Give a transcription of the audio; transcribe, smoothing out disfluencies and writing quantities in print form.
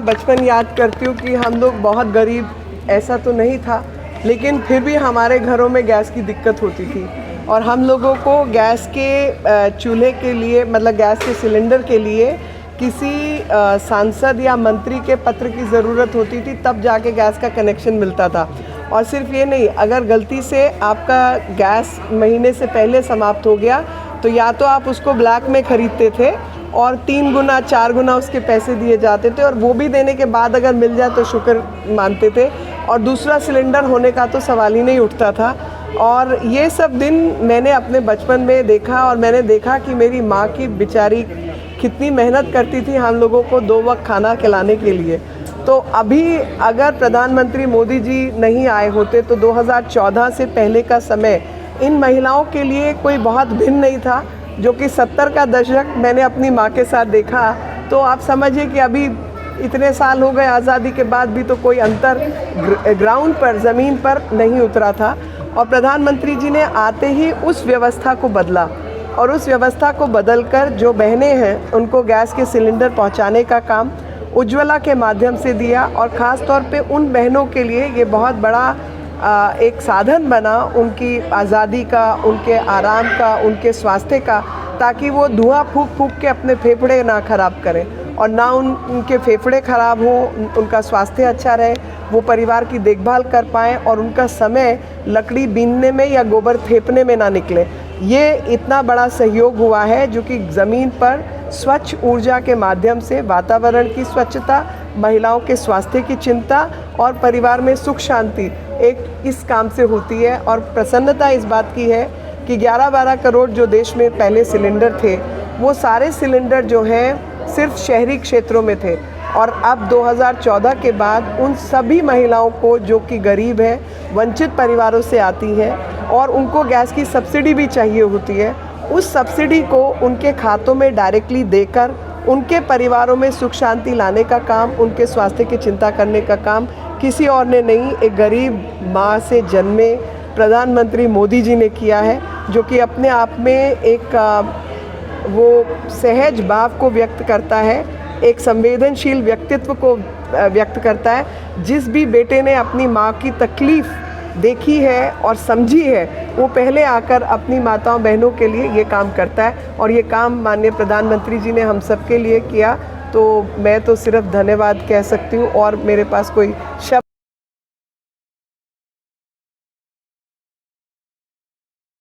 बचपन याद करती हूँ कि हम लोग बहुत गरीब, ऐसा तो नहीं था, लेकिन फिर भी हमारे घरों में गैस की दिक्कत होती थी और हम लोगों को गैस के चूल्हे के लिए, मतलब गैस के सिलेंडर के लिए किसी सांसद या मंत्री के पत्र की ज़रूरत होती थी, तब जाके गैस का कनेक्शन मिलता था। और सिर्फ ये नहीं, अगर गलती से आपका गैस महीने से पहले समाप्त हो गया तो या तो आप उसको ब्लैक में ख़रीदते थे और 3 गुना 4 गुना उसके पैसे दिए जाते थे, और वो भी देने के बाद अगर मिल जाए तो शुक्र मानते थे, और दूसरा सिलेंडर होने का तो सवाल ही नहीं उठता था। और ये सब दिन मैंने अपने बचपन में देखा, और मैंने देखा कि मेरी माँ की बेचारी कितनी मेहनत करती थी हम लोगों को 2 वक्त खाना खिलाने के लिए। तो अभी अगर प्रधानमंत्री मोदी जी नहीं आए होते तो 2014 से पहले का समय इन महिलाओं के लिए कोई बहुत भिन्न नहीं था, जो कि 70 का दशक मैंने अपनी माँ के साथ देखा। तो आप समझिए कि अभी इतने साल हो गए आज़ादी के बाद भी तो कोई अंतर ग्राउंड पर, ज़मीन पर नहीं उतरा था। और प्रधानमंत्री जी ने आते ही उस व्यवस्था को बदला, और उस व्यवस्था को बदलकर जो बहनें हैं उनको गैस के सिलेंडर पहुंचाने का काम उज्ज्वला के माध्यम से दिया। और ख़ास तौर पे उन बहनों के लिए ये बहुत बड़ा एक साधन बना, उनकी आज़ादी का, उनके आराम का, उनके स्वास्थ्य का, ताकि वो धुआं फूंक फूंक के अपने फेफड़े ना ख़राब करें, और ना उनके फेफड़े ख़राब हो, उनका स्वास्थ्य अच्छा रहे, वो परिवार की देखभाल कर पाएँ और उनका समय लकड़ी बीनने में या गोबर थेपने में ना निकले। ये इतना बड़ा सहयोग हुआ है, जो कि ज़मीन पर स्वच्छ ऊर्जा के माध्यम से वातावरण की स्वच्छता, महिलाओं के स्वास्थ्य की चिंता और परिवार में सुख शांति एक इस काम से होती है। और प्रसन्नता इस बात की है कि 11-12 करोड़ जो देश में पहले सिलेंडर थे, वो सारे सिलेंडर जो हैं सिर्फ शहरी क्षेत्रों में थे, और अब 2014 के बाद उन सभी महिलाओं को जो कि गरीब हैं, वंचित परिवारों से आती हैं और उनको गैस की सब्सिडी भी चाहिए होती है, उस सब्सिडी को उनके खातों में डायरेक्टली देकर उनके परिवारों में सुख शांति लाने का काम, उनके स्वास्थ्य की चिंता करने का काम किसी और ने नहीं, एक गरीब माँ से जन्मे प्रधानमंत्री मोदी जी ने किया है, जो कि अपने आप में एक वो सहज भाव को व्यक्त करता है, एक संवेदनशील व्यक्तित्व को व्यक्त करता है। जिस भी बेटे ने अपनी माँ की तकलीफ़ देखी है और समझी है, वो पहले आकर अपनी माताओं बहनों के लिए ये काम करता है, और ये काम माननीय प्रधानमंत्री जी ने हम सब के लिए किया। तो मैं तो सिर्फ धन्यवाद कह सकती हूँ, और मेरे पास कोई शब्द